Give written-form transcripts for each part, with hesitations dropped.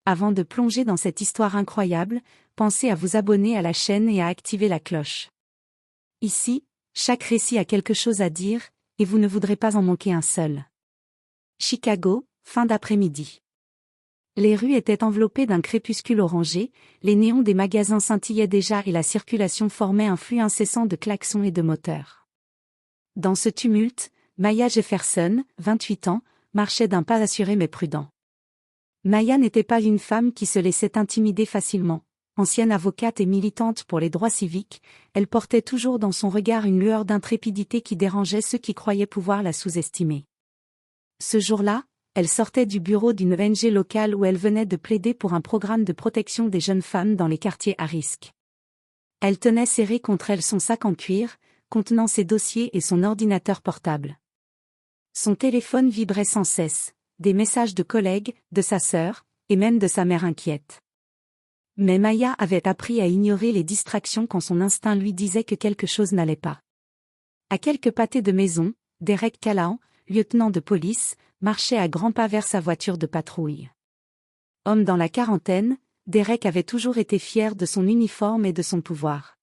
Avant de plonger dans cette histoire incroyable, pensez à vous abonner à la chaîne et à activer la cloche. Ici, chaque récit a quelque chose à dire, et vous ne voudrez pas en manquer un seul. Chicago, fin d'après-midi. Les rues étaient enveloppées d'un crépuscule orangé, les néons des magasins scintillaient déjà et la circulation formait un flux incessant de klaxons et de moteurs. Dans ce tumulte, Maya Jefferson, 28 ans, marchait d'un pas assuré mais prudent. Maya n'était pas une femme qui se laissait intimider facilement. Ancienne avocate et militante pour les droits civiques, elle portait toujours dans son regard une lueur d'intrépidité qui dérangeait ceux qui croyaient pouvoir la sous-estimer. Ce jour-là, elle sortait du bureau d'une ONG locale où elle venait de plaider pour un programme de protection des jeunes femmes dans les quartiers à risque. Elle tenait serré contre elle son sac en cuir, contenant ses dossiers et son ordinateur portable. Son téléphone vibrait sans cesse, des messages de collègues, de sa sœur, et même de sa mère inquiète. Mais Maya avait appris à ignorer les distractions quand son instinct lui disait que quelque chose n'allait pas. À quelques pâtés de maison, Derek Callahan, lieutenant de police, marchait à grands pas vers sa voiture de patrouille. Homme dans la quarantaine, Derek avait toujours été fier de son uniforme et de son pouvoir.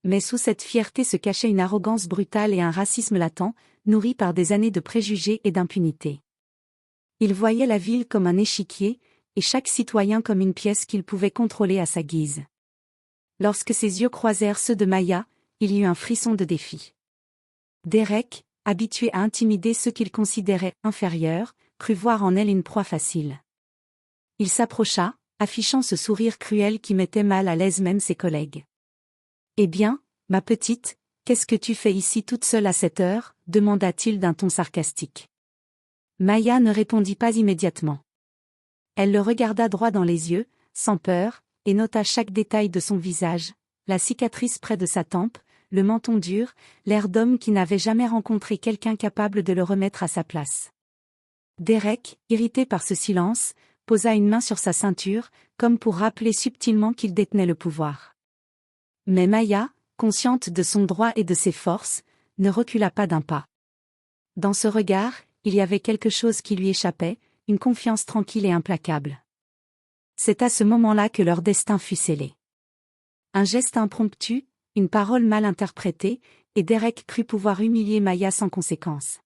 Mais sous cette fierté se cachait une arrogance brutale et un racisme latent, nourri par des années de préjugés et d'impunité. Il voyait la ville comme un échiquier, et chaque citoyen comme une pièce qu'il pouvait contrôler à sa guise. Lorsque ses yeux croisèrent ceux de Maya, il y eut un frisson de défi. Derek, habitué à intimider ceux qu'il considérait inférieurs, crut voir en elle une proie facile. Il s'approcha, affichant ce sourire cruel qui mettait mal à l'aise même ses collègues. « Eh bien, ma petite, qu'est-ce que tu fais ici toute seule à cette heure ?» demanda-t-il d'un ton sarcastique. Maya ne répondit pas immédiatement. Elle le regarda droit dans les yeux, sans peur, et nota chaque détail de son visage, la cicatrice près de sa tempe, le menton dur, l'air d'homme qui n'avait jamais rencontré quelqu'un capable de le remettre à sa place. Derek, irrité par ce silence, posa une main sur sa ceinture, comme pour rappeler subtilement qu'il détenait le pouvoir. Mais Maya, consciente de son droit et de ses forces, ne recula pas d'un pas. Dans ce regard, il y avait quelque chose qui lui échappait, une confiance tranquille et implacable. C'est à ce moment-là que leur destin fut scellé. Un geste impromptu, une parole mal interprétée, et Derek crut pouvoir humilier Maya sans conséquence.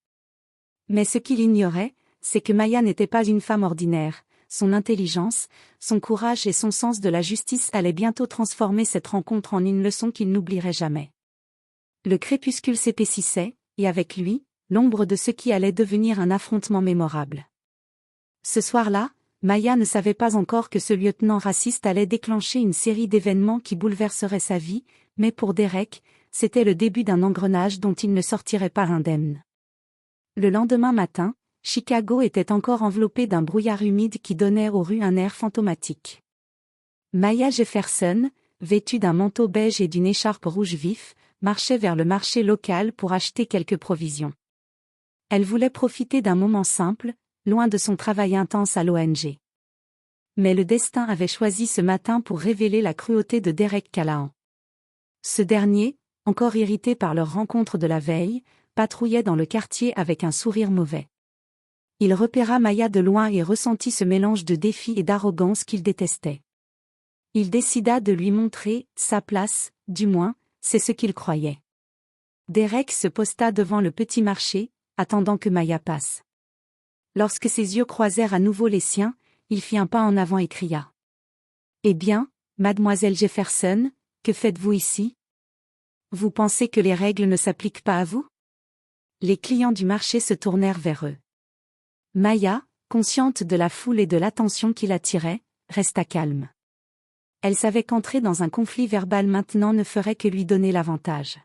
Mais ce qu'il ignorait, c'est que Maya n'était pas une femme ordinaire. Son intelligence, son courage et son sens de la justice allaient bientôt transformer cette rencontre en une leçon qu'il n'oublierait jamais. Le crépuscule s'épaississait, et avec lui, l'ombre de ce qui allait devenir un affrontement mémorable. Ce soir-là, Maya ne savait pas encore que ce lieutenant raciste allait déclencher une série d'événements qui bouleverseraient sa vie, mais pour Derek, c'était le début d'un engrenage dont il ne sortirait pas indemne. Le lendemain matin, Chicago était encore enveloppé d'un brouillard humide qui donnait aux rues un air fantomatique. Maya Jefferson, vêtue d'un manteau beige et d'une écharpe rouge vif, marchait vers le marché local pour acheter quelques provisions. Elle voulait profiter d'un moment simple, loin de son travail intense à l'ONG. Mais le destin avait choisi ce matin pour révéler la cruauté de Derek Callahan. Ce dernier, encore irrité par leur rencontre de la veille, patrouillait dans le quartier avec un sourire mauvais. Il repéra Maya de loin et ressentit ce mélange de défi et d'arrogance qu'il détestait. Il décida de lui montrer sa place, du moins, c'est ce qu'il croyait. Derek se posta devant le petit marché, attendant que Maya passe. Lorsque ses yeux croisèrent à nouveau les siens, il fit un pas en avant et cria. « Eh bien, mademoiselle Jefferson, que faites-vous ici? Vous pensez que les règles ne s'appliquent pas à vous ?» Les clients du marché se tournèrent vers eux. Maya, consciente de la foule et de l'attention qui l'attirait, resta calme. Elle savait qu'entrer dans un conflit verbal maintenant ne ferait que lui donner l'avantage.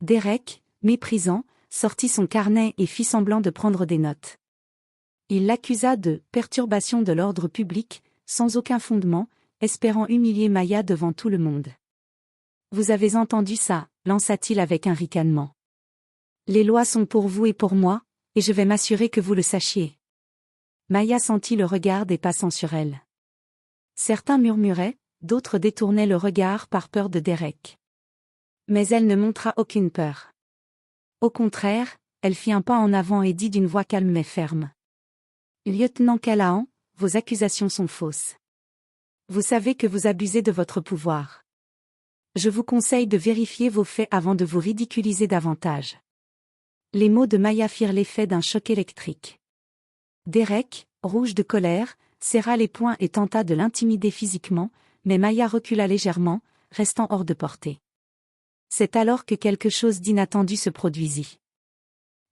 Derek, méprisant, sortit son carnet et fit semblant de prendre des notes. Il l'accusa de « perturbation de l'ordre public », sans aucun fondement, espérant humilier Maya devant tout le monde. « Vous avez entendu ça », lança-t-il avec un ricanement. « Les lois sont pour vous et pour moi, et je vais m'assurer que vous le sachiez. » Maya sentit le regard des passants sur elle. Certains murmuraient, d'autres détournaient le regard par peur de Derek. Mais elle ne montra aucune peur. Au contraire, elle fit un pas en avant et dit d'une voix calme mais ferme. « Lieutenant Callahan, vos accusations sont fausses. Vous savez que vous abusez de votre pouvoir. Je vous conseille de vérifier vos faits avant de vous ridiculiser davantage. Les mots de Maya firent l'effet d'un choc électrique. Derek, rouge de colère, serra les poings et tenta de l'intimider physiquement, mais Maya recula légèrement, restant hors de portée. C'est alors que quelque chose d'inattendu se produisit.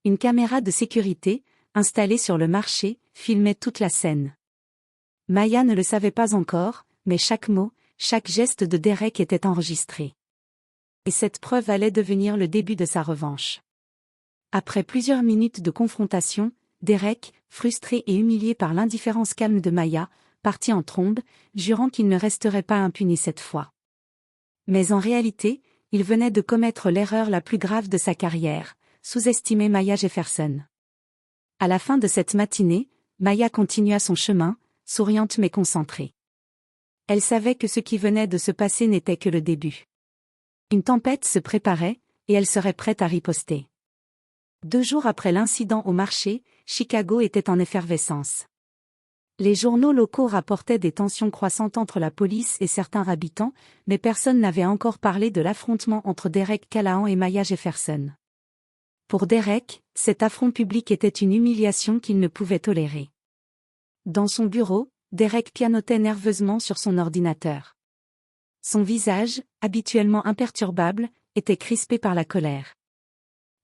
Une caméra de sécurité, installée sur le marché, filmait toute la scène. Maya ne le savait pas encore, mais chaque mot, chaque geste de Derek était enregistré. Et cette preuve allait devenir le début de sa revanche. Après plusieurs minutes de confrontation, Derek, frustré et humilié par l'indifférence calme de Maya, partit en trombe, jurant qu'il ne resterait pas impuni cette fois. Mais en réalité, il venait de commettre l'erreur la plus grave de sa carrière, sous-estimer Maya Jefferson. À la fin de cette matinée, Maya continua son chemin, souriante mais concentrée. Elle savait que ce qui venait de se passer n'était que le début. Une tempête se préparait, et elle serait prête à riposter. 2 jours après l'incident au marché, Chicago était en effervescence. Les journaux locaux rapportaient des tensions croissantes entre la police et certains habitants, mais personne n'avait encore parlé de l'affrontement entre Derek Callahan et Maya Jefferson. Pour Derek, cet affront public était une humiliation qu'il ne pouvait tolérer. Dans son bureau, Derek pianotait nerveusement sur son ordinateur. Son visage, habituellement imperturbable, était crispé par la colère.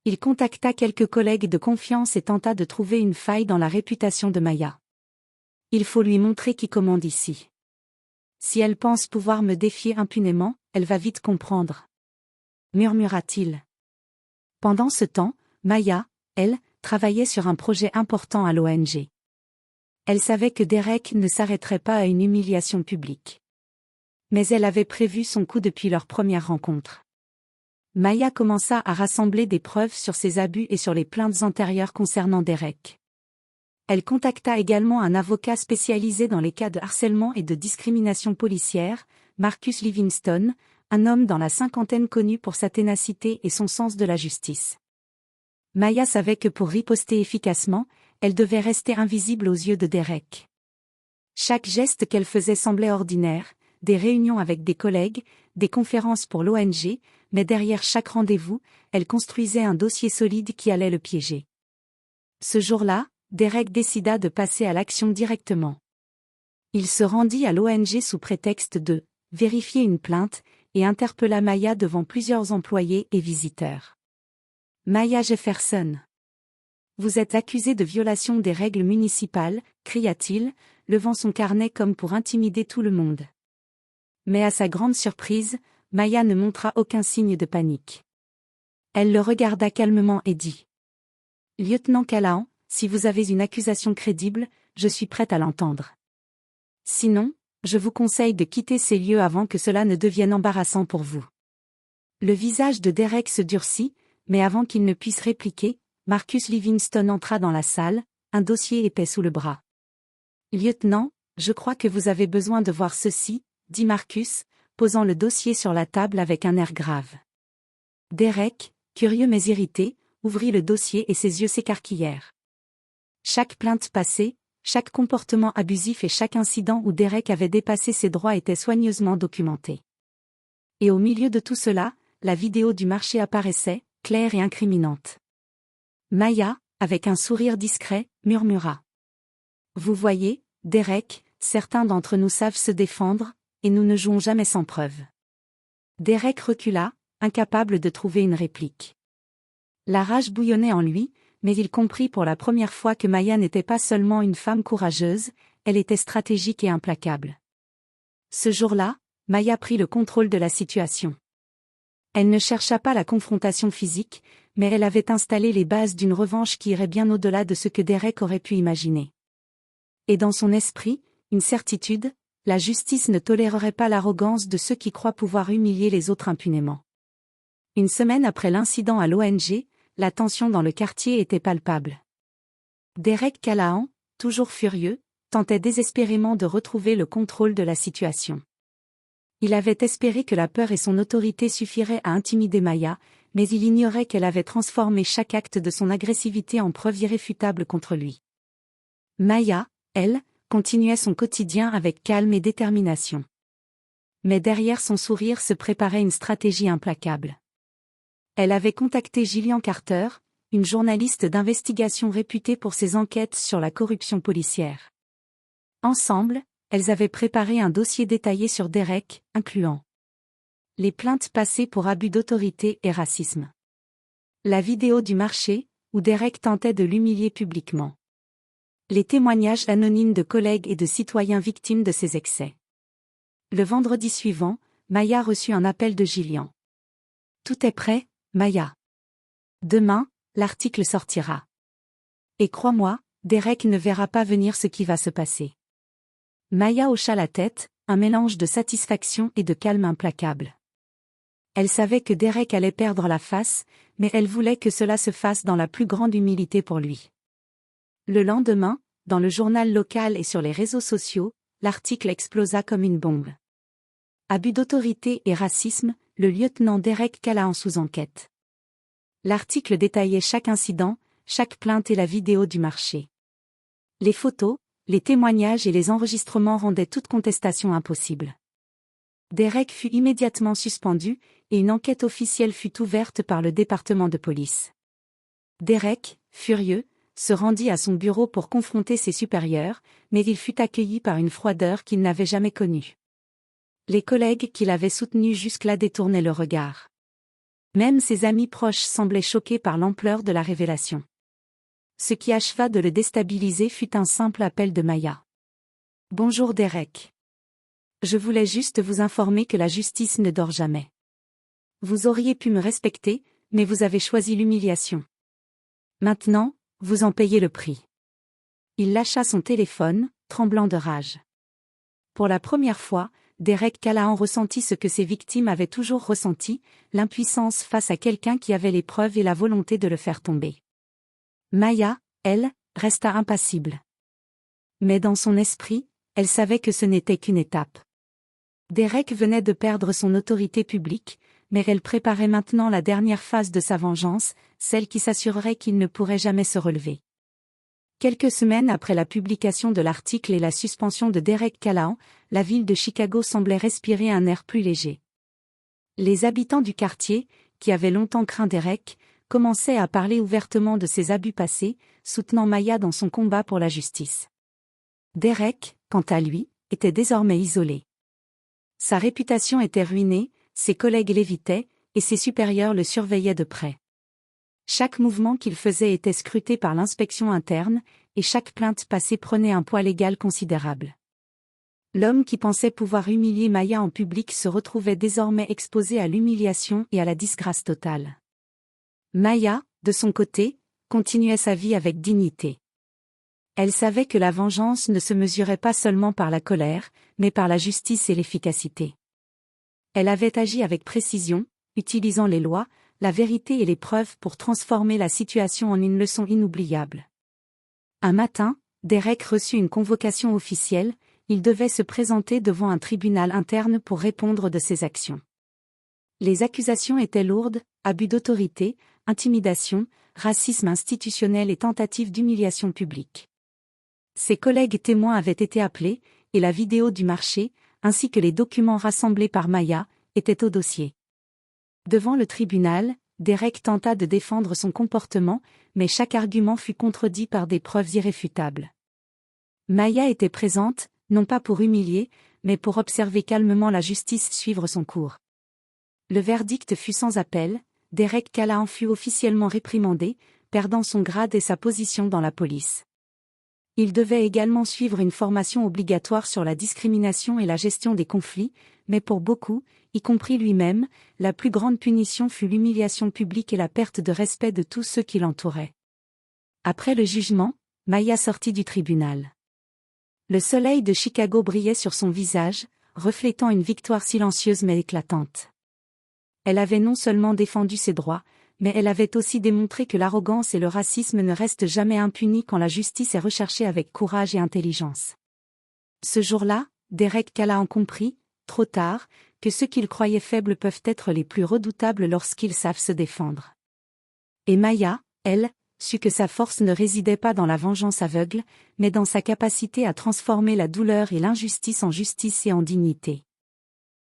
Il contacta quelques collègues de confiance et tenta de trouver une faille dans la réputation de Maya. Il faut lui montrer qui commande ici. Si elle pense pouvoir me défier impunément, elle va vite comprendre. Murmura-t-il. Pendant ce temps, Maya, elle, travaillait sur un projet important à l'ONG. Elle savait que Derek ne s'arrêterait pas à une humiliation publique. Mais elle avait prévu son coup depuis leur première rencontre. Maya commença à rassembler des preuves sur ses abus et sur les plaintes antérieures concernant Derek. Elle contacta également un avocat spécialisé dans les cas de harcèlement et de discrimination policière, Marcus Livingston, un homme dans la cinquantaine connu pour sa ténacité et son sens de la justice. Maya savait que pour riposter efficacement, elle devait rester invisible aux yeux de Derek. Chaque geste qu'elle faisait semblait ordinaire, des réunions avec des collègues, des conférences pour l'ONG, mais derrière chaque rendez-vous, elle construisait un dossier solide qui allait le piéger. Ce jour-là, Derek décida de passer à l'action directement. Il se rendit à l'ONG sous prétexte de vérifier une plainte et interpella Maya devant plusieurs employés et visiteurs. Maya Jefferson. Vous êtes accusée de violation des règles municipales, cria-t-il, levant son carnet comme pour intimider tout le monde. Mais à sa grande surprise, Maya ne montra aucun signe de panique. Elle le regarda calmement et dit. Lieutenant Callahan, si vous avez une accusation crédible, je suis prête à l'entendre. Sinon, je vous conseille de quitter ces lieux avant que cela ne devienne embarrassant pour vous. Le visage de Derek se durcit, mais avant qu'il ne puisse répliquer, Marcus Livingston entra dans la salle, un dossier épais sous le bras. Lieutenant, je crois que vous avez besoin de voir ceci, dit Marcus, posant le dossier sur la table avec un air grave. Derek, curieux mais irrité, ouvrit le dossier et ses yeux s'écarquillèrent. Chaque plainte passée, chaque comportement abusif et chaque incident où Derek avait dépassé ses droits était soigneusement documenté. Et au milieu de tout cela, la vidéo du marché apparaissait, claire et incriminante. Maya, avec un sourire discret, murmura. Vous voyez, Derek, certains d'entre nous savent se défendre, et nous ne jouons jamais sans preuve. Derek recula, incapable de trouver une réplique. La rage bouillonnait en lui, mais il comprit pour la première fois que Maya n'était pas seulement une femme courageuse, elle était stratégique et implacable. Ce jour-là, Maya prit le contrôle de la situation. Elle ne chercha pas la confrontation physique, mais elle avait installé les bases d'une revanche qui irait bien au-delà de ce que Derek aurait pu imaginer. Et dans son esprit, une certitude, la justice ne tolérerait pas l'arrogance de ceux qui croient pouvoir humilier les autres impunément. Une semaine après l'incident à l'ONG, la tension dans le quartier était palpable. Derek Callahan, toujours furieux, tentait désespérément de retrouver le contrôle de la situation. Il avait espéré que la peur et son autorité suffiraient à intimider Maya, mais il ignorait qu'elle avait transformé chaque acte de son agressivité en preuve irréfutable contre lui. Maya, elle, continuait son quotidien avec calme et détermination. Mais derrière son sourire se préparait une stratégie implacable. Elle avait contacté Gillian Carter, une journaliste d'investigation réputée pour ses enquêtes sur la corruption policière. Ensemble, elles avaient préparé un dossier détaillé sur Derek, incluant les plaintes passées pour abus d'autorité et racisme. La vidéo du marché, où Derek tentait de l'humilier publiquement. Les témoignages anonymes de collègues et de citoyens victimes de ces excès. Le vendredi suivant, Maya reçut un appel de Gillian. « Tout est prêt, Maya. Demain, l'article sortira. Et crois-moi, Derek ne verra pas venir ce qui va se passer. » Maya hocha la tête, un mélange de satisfaction et de calme implacable. Elle savait que Derek allait perdre la face, mais elle voulait que cela se fasse dans la plus grande humilité pour lui. Le lendemain, dans le journal local et sur les réseaux sociaux, l'article explosa comme une bombe. Abus d'autorité et racisme, le lieutenant Derek Callahan sous enquête. L'article détaillait chaque incident, chaque plainte et la vidéo du marché. Les photos, les témoignages et les enregistrements rendaient toute contestation impossible. Derek fut immédiatement suspendu, et une enquête officielle fut ouverte par le département de police. Derek, furieux, se rendit à son bureau pour confronter ses supérieurs, mais il fut accueilli par une froideur qu'il n'avait jamais connue. Les collègues qui l'avaient soutenu jusque-là détournaient le regard. Même ses amis proches semblaient choqués par l'ampleur de la révélation. Ce qui acheva de le déstabiliser fut un simple appel de Maya. « Bonjour Derek. Je voulais juste vous informer que la justice ne dort jamais. Vous auriez pu me respecter, mais vous avez choisi l'humiliation. Maintenant, vous en payez le prix. » Il lâcha son téléphone, tremblant de rage. Pour la première fois, Derek Callahan ressentit ce que ses victimes avaient toujours ressenti, l'impuissance face à quelqu'un qui avait les preuves et la volonté de le faire tomber. Maya, elle, resta impassible. Mais dans son esprit, elle savait que ce n'était qu'une étape. Derek venait de perdre son autorité publique, mais elle préparait maintenant la dernière phase de sa vengeance, celle qui s'assurerait qu'il ne pourrait jamais se relever. Quelques semaines après la publication de l'article et la suspension de Derek Callahan, la ville de Chicago semblait respirer un air plus léger. Les habitants du quartier, qui avaient longtemps craint Derek, commençaient à parler ouvertement de ses abus passés, soutenant Maya dans son combat pour la justice. Derek, quant à lui, était désormais isolé. Sa réputation était ruinée, ses collègues l'évitaient, et ses supérieurs le surveillaient de près. Chaque mouvement qu'il faisait était scruté par l'inspection interne, et chaque plainte passée prenait un poids légal considérable. L'homme qui pensait pouvoir humilier Maya en public se retrouvait désormais exposé à l'humiliation et à la disgrâce totale. Maya, de son côté, continuait sa vie avec dignité. Elle savait que la vengeance ne se mesurait pas seulement par la colère, mais par la justice et l'efficacité. Elle avait agi avec précision, utilisant les lois, la vérité et les preuves pour transformer la situation en une leçon inoubliable. Un matin, Derek reçut une convocation officielle, il devait se présenter devant un tribunal interne pour répondre de ses actions. Les accusations étaient lourdes, abus d'autorité, intimidation, racisme institutionnel et tentative d'humiliation publique. Ses collègues témoins avaient été appelés, et la vidéo du marché, ainsi que les documents rassemblés par Maya, étaient au dossier. Devant le tribunal, Derek tenta de défendre son comportement, mais chaque argument fut contredit par des preuves irréfutables. Maya était présente, non pas pour humilier, mais pour observer calmement la justice suivre son cours. Le verdict fut sans appel, Derek Callahan fut officiellement réprimandé, perdant son grade et sa position dans la police. Il devait également suivre une formation obligatoire sur la discrimination et la gestion des conflits, mais pour beaucoup, y compris lui-même, la plus grande punition fut l'humiliation publique et la perte de respect de tous ceux qui l'entouraient. Après le jugement, Maya sortit du tribunal. Le soleil de Chicago brillait sur son visage, reflétant une victoire silencieuse mais éclatante. Elle avait non seulement défendu ses droits, mais elle avait aussi démontré que l'arrogance et le racisme ne restent jamais impunis quand la justice est recherchée avec courage et intelligence. Ce jour-là, Derek Callahan comprit, trop tard, que ceux qu'il croyait faibles peuvent être les plus redoutables lorsqu'ils savent se défendre. Et Maya, elle, sut que sa force ne résidait pas dans la vengeance aveugle, mais dans sa capacité à transformer la douleur et l'injustice en justice et en dignité.